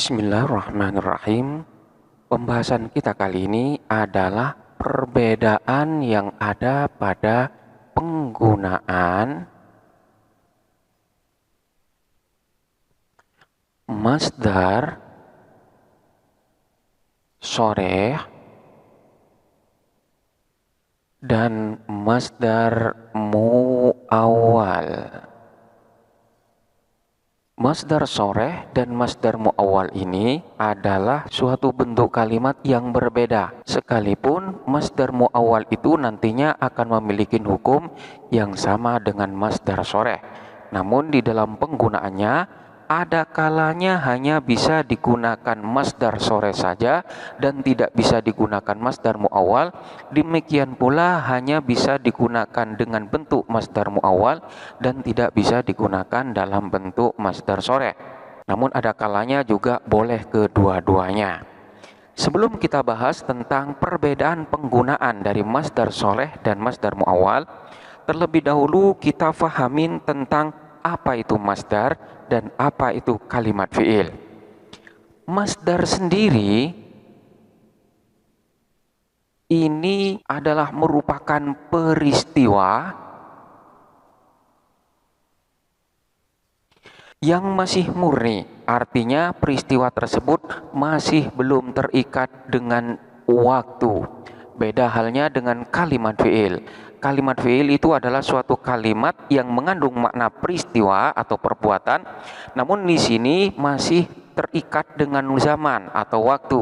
Bismillahirrahmanirrahim. Pembahasan kita kali ini adalah perbedaan yang ada pada penggunaan masdar sharih dan masdar muawwal. Masdar sharih dan masdar muawwal ini adalah suatu bentuk kalimat yang berbeda. Sekalipun masdar muawwal itu nantinya akan memiliki hukum yang sama dengan masdar sharih. Namun di dalam penggunaannya ada kalanya hanya bisa digunakan masdar sharih saja dan tidak bisa digunakan masdar muawwal. Demikian pula hanya bisa digunakan dengan bentuk masdar muawwal dan tidak bisa digunakan dalam bentuk masdar sharih. Namun ada kalanya juga boleh kedua-duanya. Sebelum kita bahas tentang perbedaan penggunaan dari masdar sharih dan masdar muawwal, terlebih dahulu kita fahamin tentang apa itu masdar dan apa itu kalimat fi'il. Masdar sendiri ini adalah merupakan peristiwa yang masih murni. Artinya peristiwa tersebut masih belum terikat dengan waktu. Beda halnya dengan kalimat fi'il. Kalimat fi'il itu adalah suatu kalimat yang mengandung makna peristiwa atau perbuatan, namun di sini masih terikat dengan zaman atau waktu.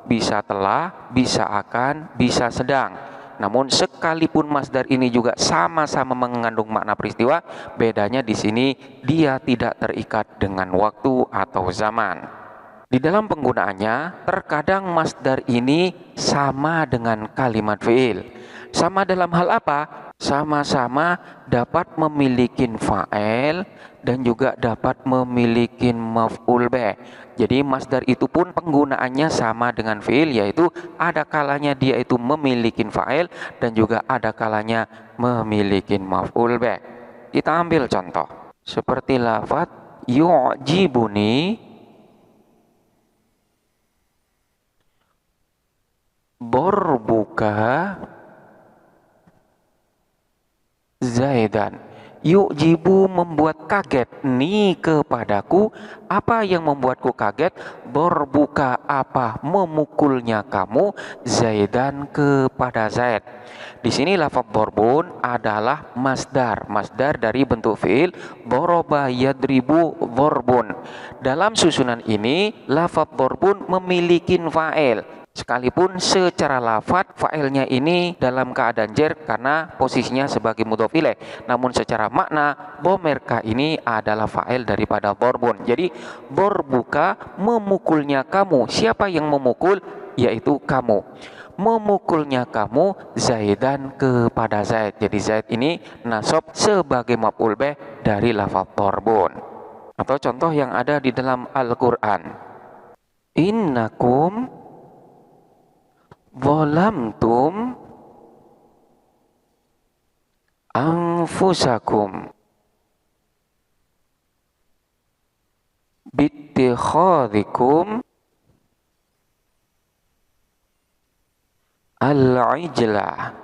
Bisa telah, bisa akan, bisa sedang. Namun sekalipun masdar ini juga sama-sama mengandung makna peristiwa, bedanya di sini dia tidak terikat dengan waktu atau zaman. Di dalam penggunaannya, terkadang masdar ini sama dengan kalimat fi'il. Sama dalam hal apa? Sama-sama dapat memiliki fa'il dan juga dapat memiliki maf'ul bih. Jadi masdar itu pun penggunaannya sama dengan fi'il, yaitu ada kalanya dia itu memiliki fa'il dan juga ada kalanya memiliki maf'ul bih. Kita ambil contoh. Seperti lafaz yu'jibuni darbuka Zaidan. Yu'jibu membuat kaget ni kepadaku. Apa yang membuatku kaget? Darbuka apa memukulnya kamu Zaidan kepada Zaid. Di sini lafaz darbun adalah masdar dari bentuk fi'il daraba yadribu darbun. Dalam susunan ini lafaz darbun memiliki fa'il. Sekalipun secara lafadz fa'ilnya ini dalam keadaan jar karena posisinya sebagai mudhof ilaih, namun secara makna dhamir ka ini adalah fa'il daripada darbun. Jadi darbuka memukulnya kamu. Siapa yang memukul? Yaitu kamu. Memukulnya kamu Zaidan kepada Zaid. Jadi Zaid ini nasab sebagai maf'ul bih dari lafaz darbun. Atau contoh yang ada di dalam Al-Qur'an. Innakum zalamtum anfusakum bittikhadhikum al-ijlah.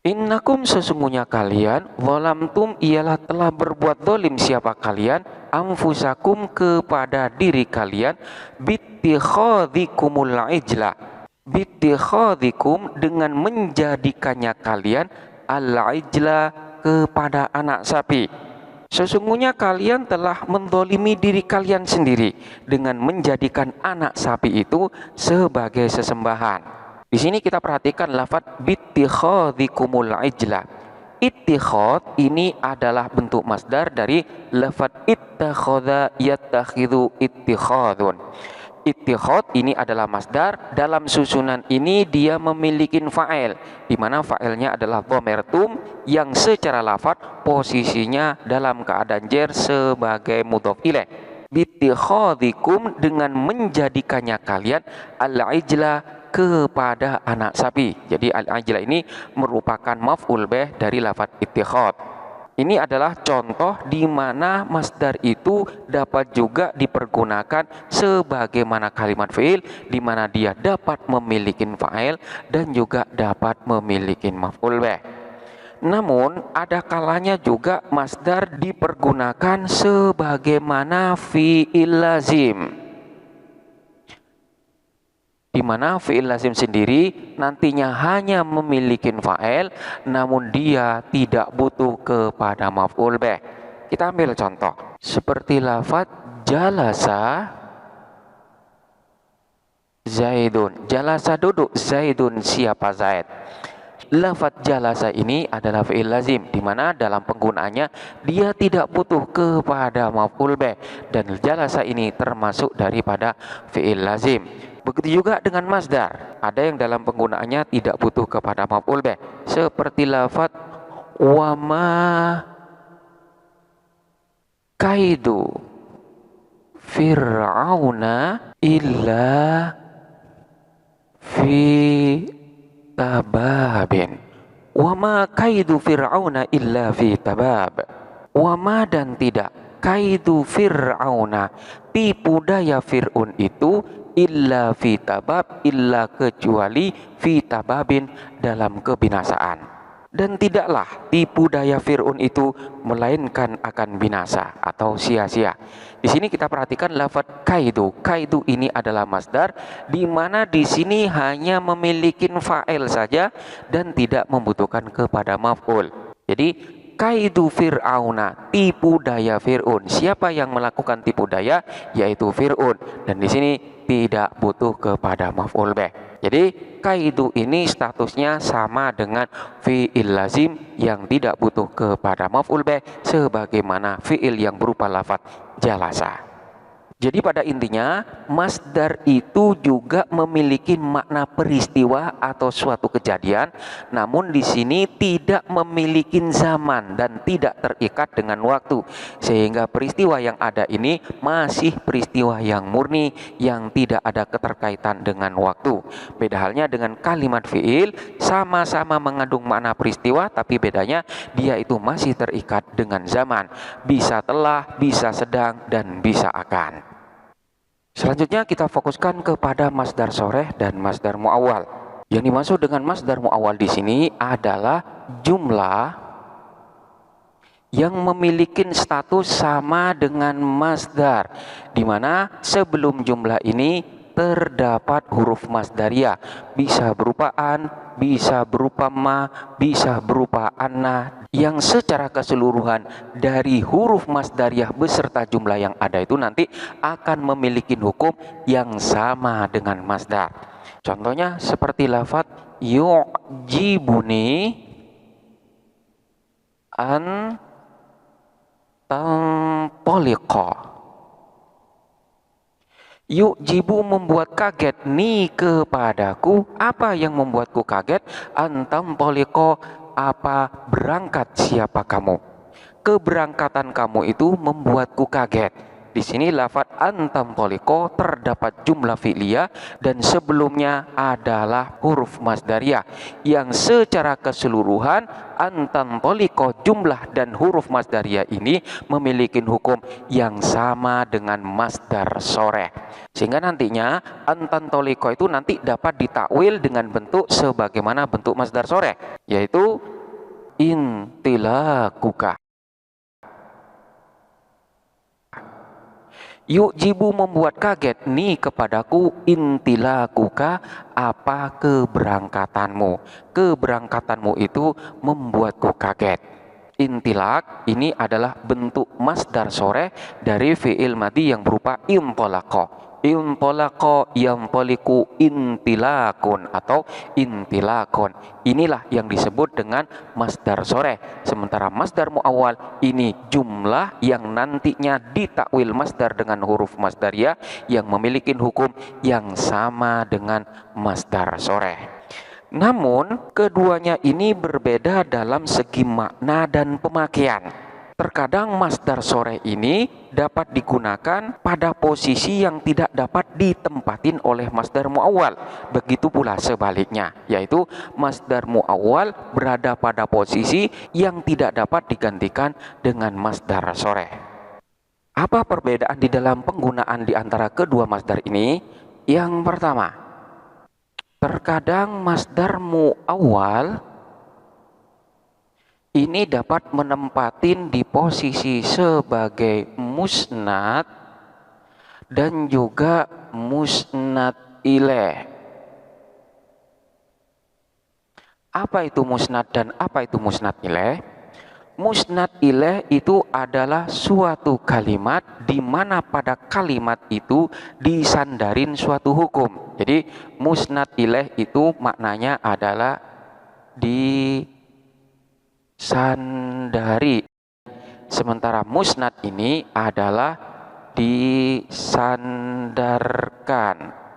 Innakum sesungguhnya kalian, zalamtum ialah telah berbuat zalim siapa kalian, anfusakum kepada diri kalian, bittikhadhikumul ijlah. Bittikhadhikum dengan menjadikannya kalian al-ijla kepada anak sapi. Sesungguhnya kalian telah menzalimi diri kalian sendiri dengan menjadikan anak sapi itu sebagai sesembahan. Di sini kita perhatikan lafaz bittikhadhikumul ijla. Ittikhad ini adalah bentuk masdar dari lafaz ittakhadha yattakhidhu ittikhadun. Ittikhad ini adalah masdar. Dalam susunan ini dia memiliki fa'il, di mana fa'ilnya adalah dhamir tum yang secara lafaz posisinya dalam keadaan jar sebagai mudhof ilaih. Bittikhadikum dengan menjadikannya kalian al-ijla kepada anak sapi. Jadi al-ijla ini merupakan maf'ul bih dari lafaz ittikhad. Ini adalah contoh di mana masdar itu dapat juga dipergunakan sebagaimana kalimat fi'il, di mana dia dapat memiliki fa'il dan juga dapat memiliki maf'ul bih. Namun ada kalanya juga masdar dipergunakan sebagaimana fi'il lazim, di mana fi'il lazim sendiri nantinya hanya memiliki fa'il, namun dia tidak butuh kepada maf'ul bih. Kita ambil contoh seperti lafaz jalasa Zaidun. Jalasa duduk, Zaidun siapa Zaid. Lafaz jalasa ini adalah fi'il lazim, di mana dalam penggunaannya dia tidak butuh kepada maf'ul bih, dan jalasa ini termasuk daripada fi'il lazim. Begitu juga dengan masdar, ada yang dalam penggunaannya tidak butuh kepada maf'ul bih, seperti lafaz wama kaidu fir'auna illa fi tababin. Wama kaidu fir'auna illa fi tabab. Wama dan tidak, kaidu fir'auna, tipu daya Fir'aun itu, illa fi tabab, illa kecuali fi tababin, dalam kebinasaan. Dan tidaklah tipu daya Fir'aun itu melainkan akan binasa atau sia-sia. Di sini kita perhatikan lafaz kaidu. Kaidu ini adalah masdar, di mana di sini hanya memiliki fa'il saja dan tidak membutuhkan kepada maf'ul. Jadi kaidu fir'auna, tipu daya Fir'aun. Siapa yang melakukan tipu daya? Yaitu Fir'aun. Dan di sini tidak butuh kepada maf'ul bih. Jadi kaidu ini statusnya sama dengan fi'il lazim yang tidak butuh kepada maf'ul bih, sebagaimana fi'il yang berupa lafaz jalasa. Jadi pada intinya masdar itu juga memiliki makna peristiwa atau suatu kejadian, namun di sini tidak memiliki zaman dan tidak terikat dengan waktu, sehingga peristiwa yang ada ini masih peristiwa yang murni yang tidak ada keterkaitan dengan waktu. Beda halnya dengan kalimat fi'il, sama-sama mengandung makna peristiwa, tapi bedanya dia itu masih terikat dengan zaman, bisa telah, bisa sedang, dan bisa akan. Selanjutnya kita fokuskan kepada masdar soreh dan masdar muawwal. Yang dimaksud dengan masdar muawwal di sini adalah jumlah yang memiliki status sama dengan masdar, di mana sebelum jumlah ini terdapat huruf masdaria, bisa berupa an, bisa berupa ma, bisa berupa anna, yang secara keseluruhan dari huruf masdariah beserta jumlah yang ada itu nanti akan memiliki hukum yang sama dengan masdar. Contohnya seperti lafaz yu'jibuni an tantoliqa. Yu'jibu membuat kaget, ni kepadaku. Apa yang membuatku kaget? Antam poliko, apa berangkat siapa kamu? Keberangkatan kamu itu membuatku kaget. Di sini lafaz antam poliko terdapat jumlah fi'liyah dan sebelumnya adalah huruf masdariyah yang secara keseluruhan antam poliko jumlah dan huruf masdariyah ini memiliki hukum yang sama dengan masdar soreh. Sehingga nantinya antan toliko itu nanti dapat ditakwil dengan bentuk sebagaimana bentuk masdar soreh, yaitu intilakuka. Yu'jibu membuat kaget, ni kepadaku, intilakuka apa keberangkatanmu. Keberangkatanmu itu membuatku kaget. Intilak ini adalah bentuk masdar soreh dari fi'il madhi yang berupa intolako. Intolako yantoliku intilakun atau intilakon. Inilah yang disebut dengan masdar soreh. Sementara masdar muawwal ini jumlah yang nantinya ditakwil masdar dengan huruf masdariyah yang memiliki hukum yang sama dengan masdar soreh. Namun keduanya ini berbeda dalam segi makna dan pemakaian. Terkadang masdar sore ini dapat digunakan pada posisi yang tidak dapat ditempatin oleh masdar muawwal. Begitu pula sebaliknya, yaitu masdar muawwal berada pada posisi yang tidak dapat digantikan dengan masdar sore. Apa perbedaan di dalam penggunaan di antara kedua masdar ini? Yang pertama, terkadang masdar muawwal ini dapat menempatin di posisi sebagai musnad dan juga musnad ilaih. Apa itu musnad dan apa itu musnad ilaih? Musnad ilaih itu adalah suatu kalimat di mana pada kalimat itu disandarin suatu hukum. Jadi musnad ilaih itu maknanya adalah disandari. Sementara musnad ini adalah disandarkan.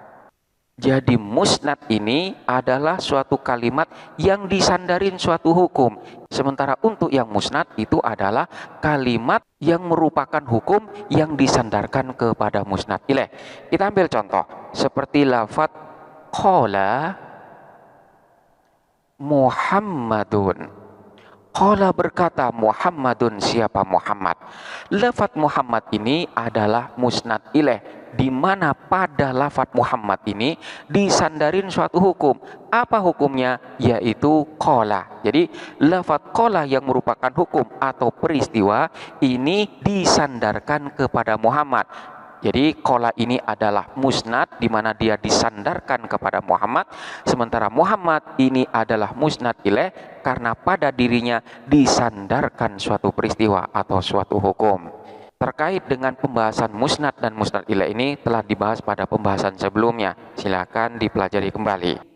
Jadi musnad ini adalah suatu kalimat yang disandarin suatu hukum. Sementara untuk yang musnad itu adalah kalimat yang merupakan hukum yang disandarkan kepada musnad ilaih. Kita ambil contoh seperti lafadz qala Muhammadun. Qala berkata Muhammadun, siapa Muhammad. Lafadz Muhammad ini adalah musnad ilaih, di mana pada lafadz Muhammad ini disandarin suatu hukum. Apa hukumnya? Yaitu qala. Jadi lafadz qala yang merupakan hukum atau peristiwa ini disandarkan kepada Muhammad. Jadi qala ini adalah musnad di mana dia disandarkan kepada Muhammad, sementara Muhammad ini adalah musnad ilaih karena pada dirinya disandarkan suatu peristiwa atau suatu hukum. Terkait dengan pembahasan musnad dan musnad ilaih ini telah dibahas pada pembahasan sebelumnya. Silakan dipelajari kembali.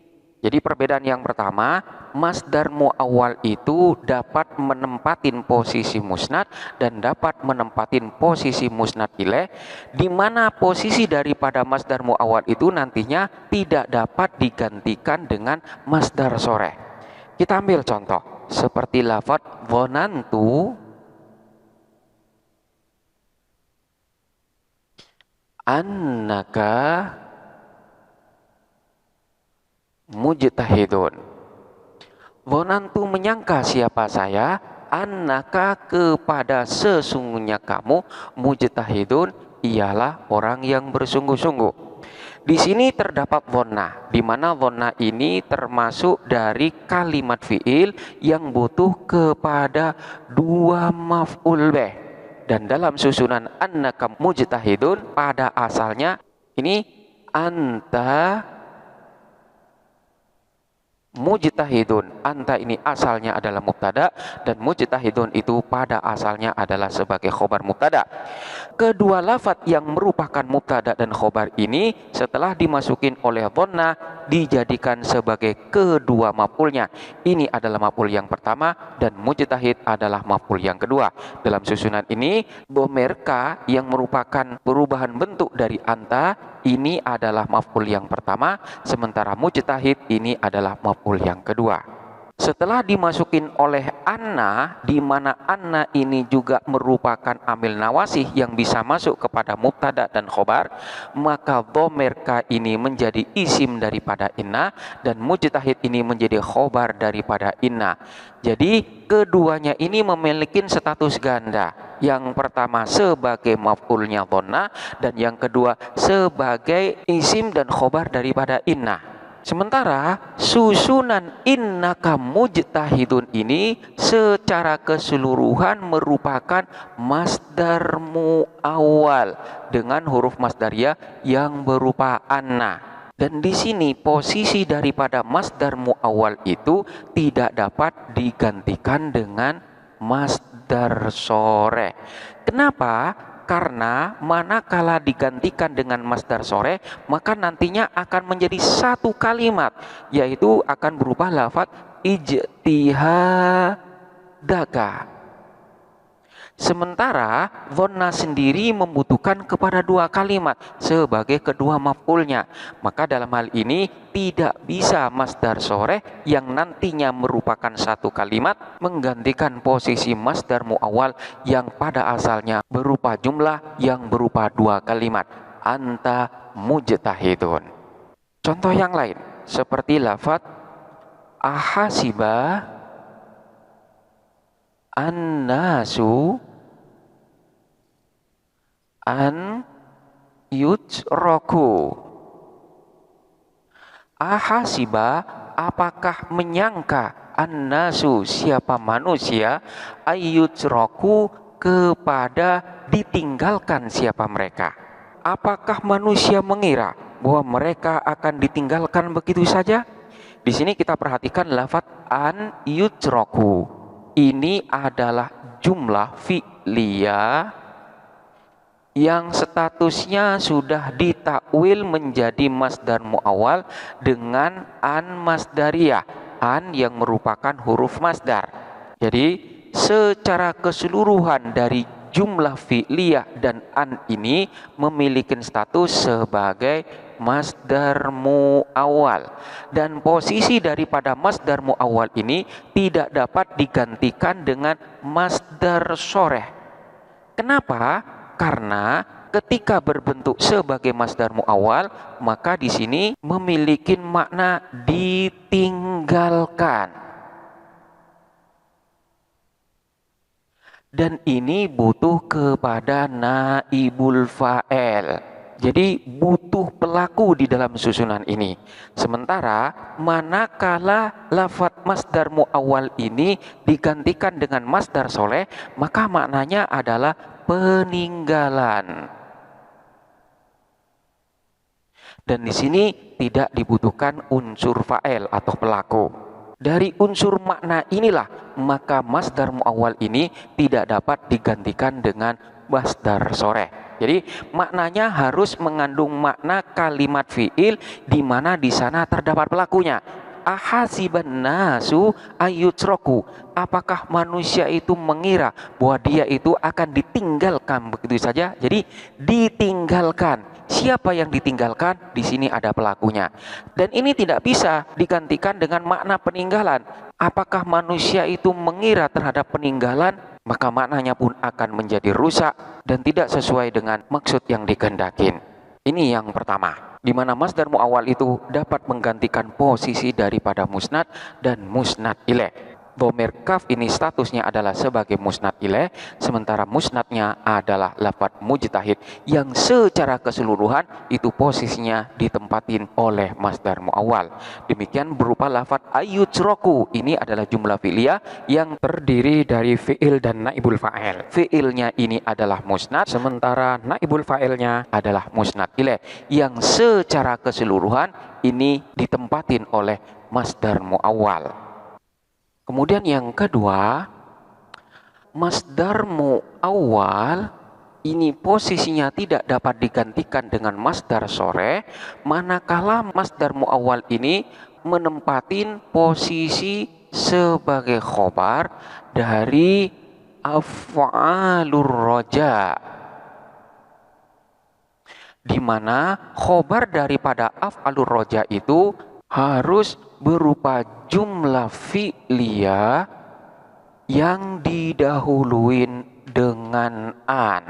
Jadi perbedaan yang pertama, masdar muawwal itu dapat menempatin posisi musnad dan dapat menempatin posisi musnad ilaih, di mana posisi daripada masdar muawwal itu nantinya tidak dapat digantikan dengan masdar sore. Kita ambil contoh seperti lafadz dhanantu annaka mujtahidun. Dhanantu menyangka siapa saya, annaka kepada sesungguhnya kamu, mujtahidun ialah orang yang bersungguh-sungguh. Di sini terdapat dhanna, di mana dhanna ini termasuk dari kalimat fiil yang butuh kepada dua maf'ul bih. Dan dalam susunan annaka mujtahidun pada asalnya ini anta mujtahidun. Anta ini asalnya adalah mubtada dan mujtahidun itu pada asalnya adalah sebagai khobar mubtada. Kedua lafadz yang merupakan mubtada dan khobar ini setelah dimasukin oleh dhanna dijadikan sebagai kedua maf'ulnya. Ini adalah maf'ul yang pertama dan mujtahid adalah maf'ul yang kedua. Dalam susunan ini dhamir ka yang merupakan perubahan bentuk dari anta ini adalah maf'ul yang pertama, sementara mujtahid ini adalah maf'ul yang kedua. Setelah dimasukin oleh anna, di mana anna ini juga merupakan amil nawasih yang bisa masuk kepada mubtada dan khobar, maka dhamir ka ini menjadi isim daripada inna dan mujtahid ini menjadi khobar daripada inna. Jadi keduanya ini memiliki status ganda. Yang pertama sebagai maf'ulnya dhanna dan yang kedua sebagai isim dan khobar daripada inna. Sementara susunan innaka mujtahidun ini secara keseluruhan merupakan masdar muawwal dengan huruf masdariyah yang berupa anna. Dan di sini posisi daripada masdar muawwal itu tidak dapat digantikan dengan masdar sore. Kenapa? Karena manakala digantikan dengan masdar sore, maka nantinya akan menjadi satu kalimat, yaitu akan berubah lafadz ijtihadaka. Sementara dhonna sendiri membutuhkan kepada dua kalimat sebagai kedua maf'ulnya. Maka dalam hal ini tidak bisa masdar sore yang nantinya merupakan satu kalimat menggantikan posisi masdar muawwal yang pada asalnya berupa jumlah yang berupa dua kalimat. Anta mujtahidun. Contoh yang lain seperti lafadz ahasiba an-nasu an yujroku. Ahasiba, apakah menyangka, an-nasu, siapa manusia, ayyujroku, kepada ditinggalkan siapa mereka. Apakah manusia mengira bahwa mereka akan ditinggalkan begitu saja? Di sini kita perhatikan lafadz an yujroku. Ini adalah jumlah fi'liyah yang statusnya sudah ditakwil menjadi masdar muawwal dengan an masdariyah, an yang merupakan huruf masdar. Jadi secara keseluruhan dari jumlah fi'liyah dan an ini memiliki status sebagai masdar muawwal, dan posisi daripada masdar muawwal ini tidak dapat digantikan dengan masdar soreh. Kenapa? Karena ketika berbentuk sebagai masdar muawwal, maka di sini memiliki makna ditinggalkan. Dan ini butuh kepada naibul fa'il. Jadi butuh pelaku di dalam susunan ini. Sementara manakala lafadz masdar muawwal ini digantikan dengan masdar soleh, maka maknanya adalah peninggalan. Dan di sini tidak dibutuhkan unsur fa'il atau pelaku. Dari unsur makna inilah maka masdar muawwal ini tidak dapat digantikan dengan masdar soreh. Jadi maknanya harus mengandung makna kalimat fi'il di mana di sana terdapat pelakunya. Ahasiban nasu ayyutraku, apakah manusia itu mengira bahwa dia itu akan ditinggalkan begitu saja? Jadi ditinggalkan. Siapa yang ditinggalkan? Di sini ada pelakunya. Dan ini tidak bisa digantikan dengan makna peninggalan. Apakah manusia itu mengira terhadap peninggalan? Maka maknanya pun akan menjadi rusak dan tidak sesuai dengan maksud yang dikehendakin. Ini yang pertama, di mana masdar muawwal itu dapat menggantikan posisi daripada musnad dan musnad ilaih. Dhamir kaf ini statusnya adalah sebagai musnad ilaih, sementara musnadnya adalah lafadz mujtahid yang secara keseluruhan itu posisinya ditempatin oleh masdar muawwal. Demikian berupa lafadz ayyujroku, ini adalah jumlah fi'liyah yang terdiri dari fi'il dan naibul fa'il. Fi'ilnya ini adalah musnad, sementara naibul fa'ilnya adalah musnad ilaih yang secara keseluruhan ini ditempatin oleh masdar muawwal. Kemudian yang kedua, masdar muawwal ini posisinya tidak dapat digantikan dengan masdar sore manakala masdar muawwal ini menempatin posisi sebagai khobar dari af'alur roja, di mana khobar daripada af'alur roja itu harus berupa jumlah fi'liyah yang didahuluin dengan an.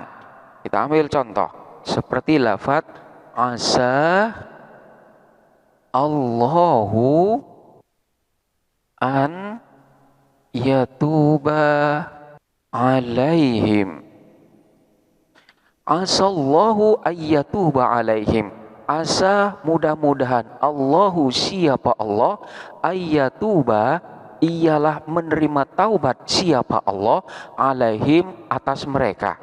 Kita ambil contoh seperti lafadz asa Allahu an yatuba alaihim. Asallahu ayyatuba alaihim. Asa mudah-mudahan Allahu siapa Allah ayyatuba ialah menerima taubat siapa Allah alaihim atas mereka.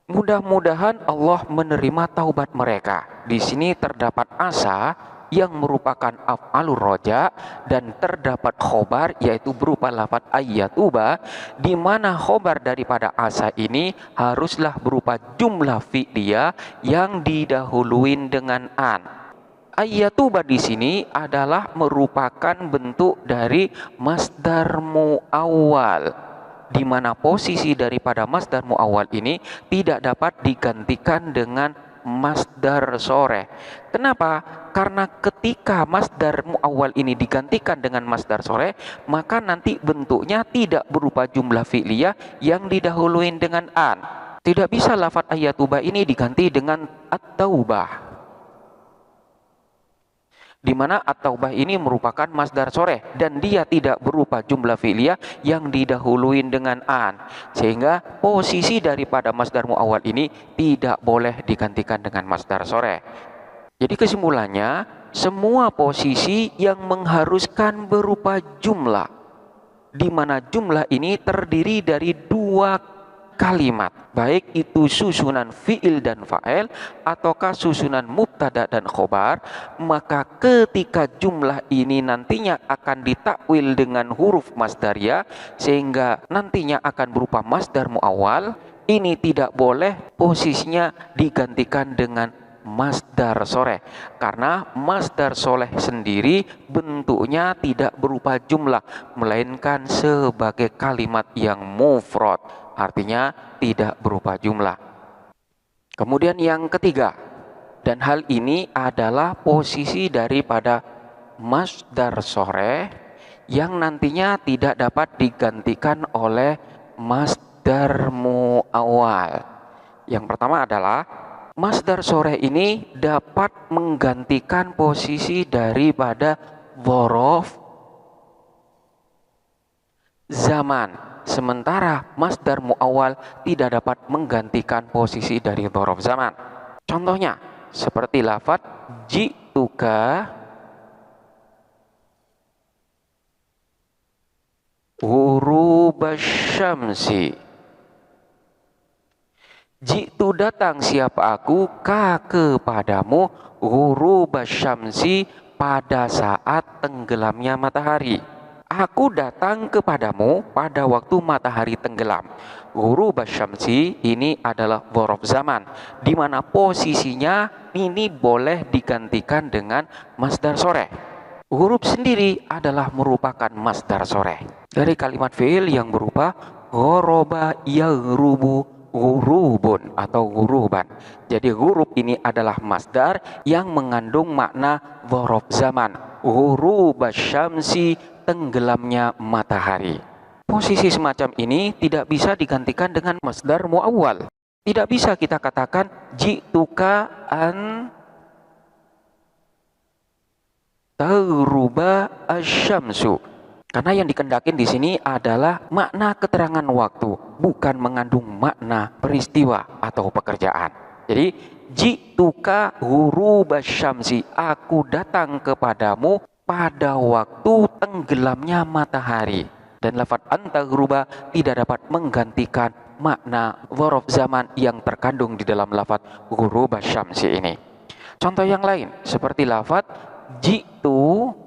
Mudah-mudahan Allah menerima taubat mereka. Di sini terdapat asa yang merupakan af'alur roja dan terdapat khobar yaitu berupa lafadz ayyatuba, di mana khobar daripada asa ini haruslah berupa jumlah fi'liyah yang didahuluin dengan an. Ayyatuba di sini adalah merupakan bentuk dari masdar muawwal, di mana posisi daripada masdar muawwal ini tidak dapat digantikan dengan masdar sore. Kenapa? Karena ketika masdar muawwal ini digantikan dengan masdar sore, maka nanti bentuknya tidak berupa jumlah fi'liyah yang didahuluin dengan an. Tidak bisa lafadz ayatubah ini diganti dengan at-taubah, di mana at-taubah ini merupakan masdar sore dan dia tidak berupa jumlah fi'liyah yang didahuluin dengan an, sehingga posisi daripada masdar muawwal ini tidak boleh digantikan dengan masdar sore. Jadi kesimpulannya, semua posisi yang mengharuskan berupa jumlah, di mana jumlah ini terdiri dari dua kalimat, baik itu susunan fi'il dan fa'il ataukah susunan mubtada dan khobar, maka ketika jumlah ini nantinya akan ditakwil dengan huruf masdariyah sehingga nantinya akan berupa masdar muawwal, ini tidak boleh posisinya digantikan dengan masdar sore, karena masdar soleh sendiri bentuknya tidak berupa jumlah melainkan sebagai kalimat yang mufrad, artinya tidak berupa jumlah. Kemudian yang ketiga, dan hal ini adalah posisi daripada masdar sore yang nantinya tidak dapat digantikan oleh masdar muawwal. Yang pertama adalah masdar sore ini dapat menggantikan posisi daripada dzaraf zaman, sementara masdar muawwal tidak dapat menggantikan posisi dari dzaraf zaman. Contohnya seperti lafadz ji'tuka ghurubasyamsi. Jitu datang siapa aku ka kepadamu ghurubasyamsi pada saat tenggelamnya matahari. Aku datang kepadamu pada waktu matahari tenggelam. Ghurubasyamsi ini adalah dzaraf zaman, di mana posisinya ini boleh digantikan dengan masdar sore. Ghurub sendiri adalah merupakan masdar sore dari kalimat fi'il yang berupa ghoroba yaghrubu ghurubun atau ghuruban. Jadi ghurub ini adalah masdar yang mengandung makna dzaraf zaman. Ghurubasyamsi, tenggelamnya matahari. Posisi semacam ini tidak bisa digantikan dengan masdar muawwal. Tidak bisa kita katakan ji'tuka an taghruba asyamsu. Karena yang dikehendakin di sini adalah makna keterangan waktu, bukan mengandung makna peristiwa atau pekerjaan. Jadi ji'tuka ghurubasyamsi, aku datang kepadamu pada waktu tenggelamnya matahari. Dan lafadz anta ghuruba tidak dapat menggantikan makna dzaraf zaman yang terkandung di dalam lafadz ghurubasyamsi ini. Contoh yang lain seperti lafadz ji'tu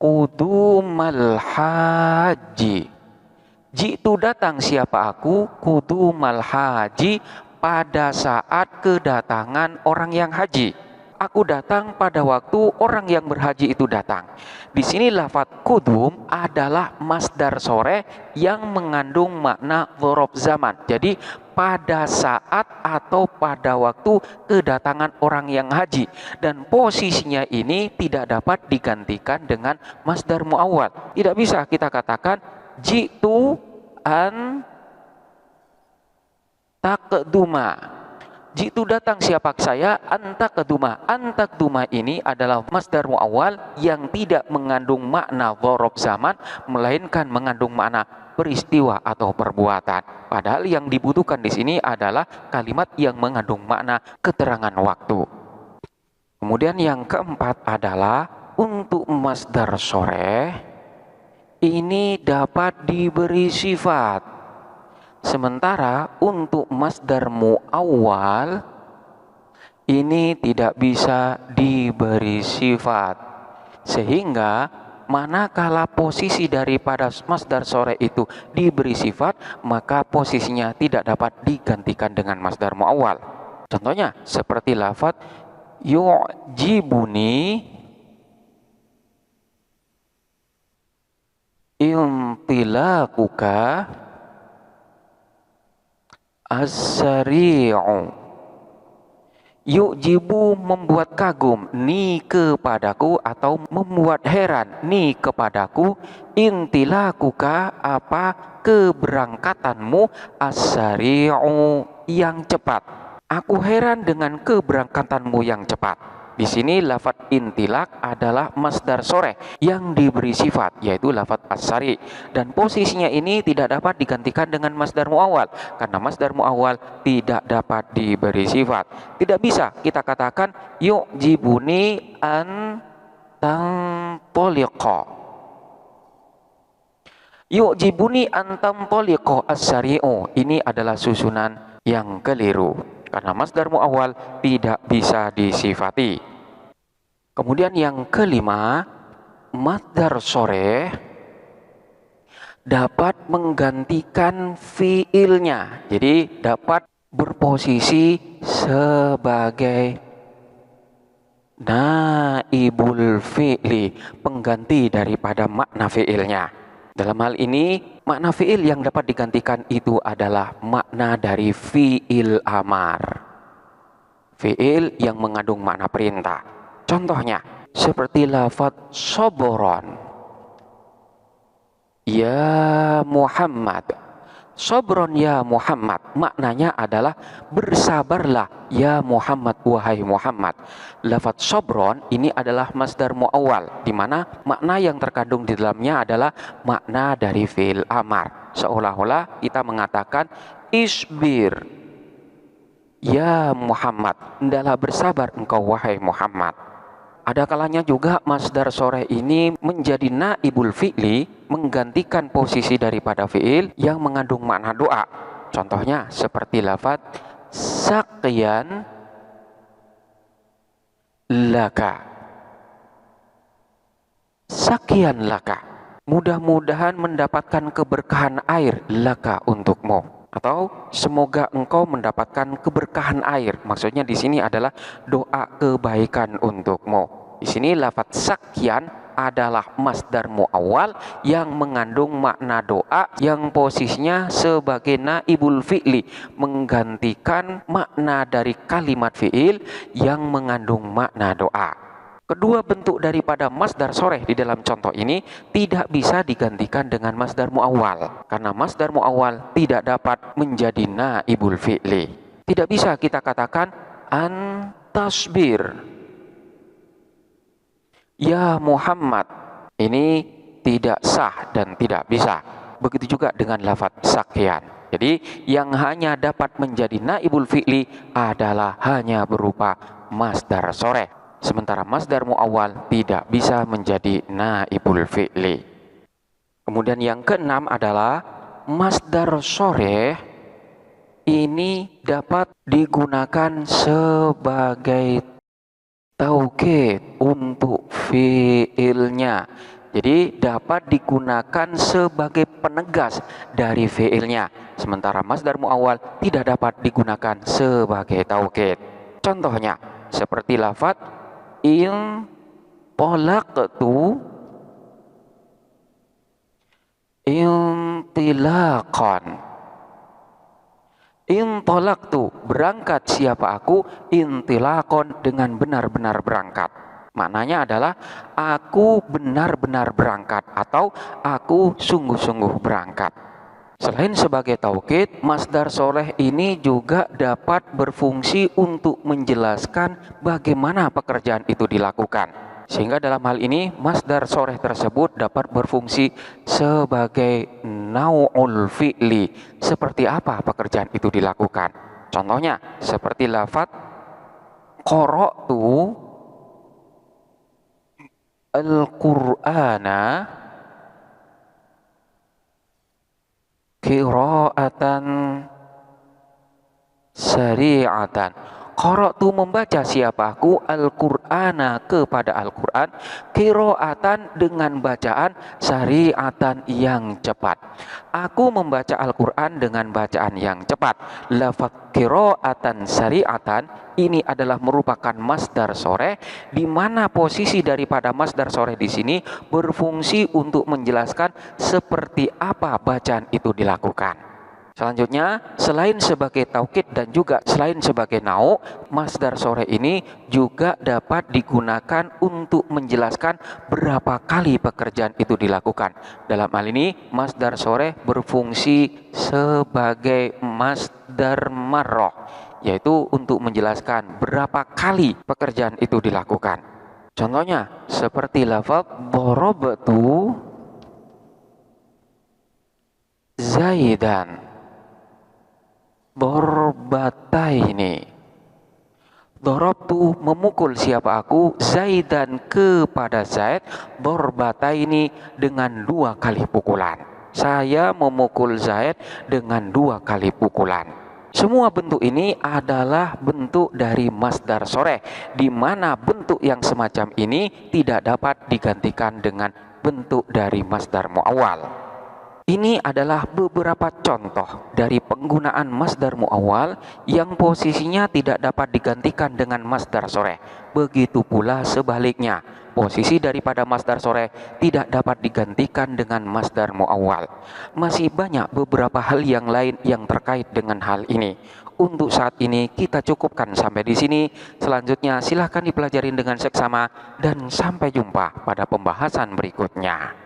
kudumal haji. Jitu datang siapa aku kudumal haji pada saat kedatangan orang yang haji. Aku datang pada waktu orang yang berhaji itu datang. Di sini lafadz kudum adalah masdar sore yang mengandung makna dzaraf zaman. Jadi pada saat atau pada waktu kedatangan orang yang haji, dan posisinya ini tidak dapat digantikan dengan masdar muawwal. Tidak bisa kita katakan jitu an taqduma. Jitu datang siapa saya antakduma. Antakduma ini adalah masdar muawwal yang tidak mengandung makna dzaraf zaman melainkan mengandung makna peristiwa atau perbuatan. Padahal yang dibutuhkan di sini adalah kalimat yang mengandung makna keterangan waktu. Kemudian yang keempat adalah untuk masdar sore ini dapat diberi sifat. Sementara untuk masdar muawwal ini tidak bisa diberi sifat. Sehingga manakala posisi daripada masdar sore itu diberi sifat, maka posisinya tidak dapat digantikan dengan masdar muawwal. Contohnya seperti lafadz yu'jibuni intilaquka as-sari'u. Yu'jibu membuat kagum ni kepadaku atau membuat heran ni kepadaku, intilaquka apa keberangkatanmu, as-sari'u yang cepat. Aku heran dengan keberangkatanmu yang cepat. Di sini lafadz intilak adalah masdar soreh yang diberi sifat, yaitu lafadz as-sari, dan posisinya ini tidak dapat digantikan dengan masdar muawwal karena masdar muawwal tidak dapat diberi sifat. Tidak bisa kita katakan yu'jibuni an tantoliqa. Yu'jibuni an tantoliqa as-sari'u. Ini adalah susunan yang keliru karena masdar muawwal tidak bisa disifati. Kemudian yang kelima, masdar soreh dapat menggantikan fiilnya. Jadi dapat berposisi sebagai naibul fi'li, pengganti daripada makna fiilnya. Dalam hal ini, makna fiil yang dapat digantikan itu adalah makna dari fiil amar. Fiil yang mengandung makna perintah. Contohnya, seperti lafadz sobron. Ya Muhammad. Sobron ya Muhammad. Maknanya adalah bersabarlah ya Muhammad, wahai Muhammad. Lafadz sobron ini adalah masdar muawwal, di mana makna yang terkandung di dalamnya adalah makna dari fi'il amar. Seolah-olah kita mengatakan isbir ya Muhammad, hendaklah bersabar engkau wahai Muhammad. Ada kalanya juga masdar soreh ini menjadi naibul fi'li, menggantikan posisi daripada fi'il yang mengandung makna doa. Contohnya seperti lafadz sakyan laka. Sakyan laka, mudah-mudahan mendapatkan keberkahan air laka untukmu. Atau semoga engkau mendapatkan keberkahan air. Maksudnya di sini adalah doa kebaikan untukmu. Di sini lafadz sakyan adalah masdar muawwal yang mengandung makna doa yang posisinya sebagai naibul fi'li, menggantikan makna dari kalimat fi'il yang mengandung makna doa. Kedua bentuk daripada masdar soreh di dalam contoh ini tidak bisa digantikan dengan masdar muawwal karena masdar muawwal tidak dapat menjadi naibul fi'li. Tidak bisa kita katakan an tasbir ya Muhammad. Ini tidak sah dan tidak bisa. Begitu juga dengan lafadz sakyan. Jadi yang hanya dapat menjadi naibul fi'li adalah hanya berupa masdar soreh. Sementara masdar muawwal tidak bisa menjadi naibul fi'li. Kemudian yang keenam adalah masdar soreh ini dapat digunakan sebagai taukid untuk fi'ilnya. Jadi dapat digunakan sebagai penegas dari fi'ilnya. Sementara masdar muawwal tidak dapat digunakan sebagai taukid. Contohnya seperti lafadz in talaqtu intilaqan. In talaqtu, berangkat siapa aku, intilaqan, dengan benar-benar berangkat. Maknanya adalah aku benar-benar berangkat atau aku sungguh-sungguh berangkat. Selain sebagai taukid, masdar soleh ini juga dapat berfungsi untuk menjelaskan bagaimana pekerjaan itu dilakukan. Sehingga dalam hal ini masdar soleh tersebut dapat berfungsi sebagai nau'ul fi'li. Seperti apa pekerjaan itu dilakukan? Contohnya seperti lafadz qara'tu al-Qur'ana qira'atan sari'atan. Qara'tu membaca siapa aku Al-Qur'ana kepada Al-Qur'an qiraatan dengan bacaan syariatan yang cepat. Aku membaca Al-Qur'an dengan bacaan yang cepat. Lafaz qiraatan syariatan ini adalah merupakan masdar sore, di mana posisi daripada masdar sore di sini berfungsi untuk menjelaskan seperti apa bacaan itu dilakukan. Selanjutnya, selain sebagai taukid dan juga selain sebagai nau, masdar sore ini juga dapat digunakan untuk menjelaskan berapa kali pekerjaan itu dilakukan. Dalam hal ini, masdar sore berfungsi sebagai masdar marroh, yaitu untuk menjelaskan berapa kali pekerjaan itu dilakukan. Contohnya, seperti lafaz darabtu Zaidan. Darbataini. Darabtu memukul siapa aku Zaidan kepada Zaid darbataini dengan 2 kali pukulan. Saya memukul Zaid dengan 2 kali pukulan. Semua bentuk ini adalah bentuk dari masdar sore, di mana bentuk yang semacam ini tidak dapat digantikan dengan bentuk dari masdar muawwal. Ini adalah beberapa contoh dari penggunaan masdar muawwal yang posisinya tidak dapat digantikan dengan masdar sore. Begitu pula sebaliknya, posisi daripada masdar sore tidak dapat digantikan dengan masdar muawwal. Masih banyak beberapa hal yang lain yang terkait dengan hal ini. Untuk saat ini kita cukupkan sampai di sini. Selanjutnya silahkan dipelajari dengan seksama dan sampai jumpa pada pembahasan berikutnya.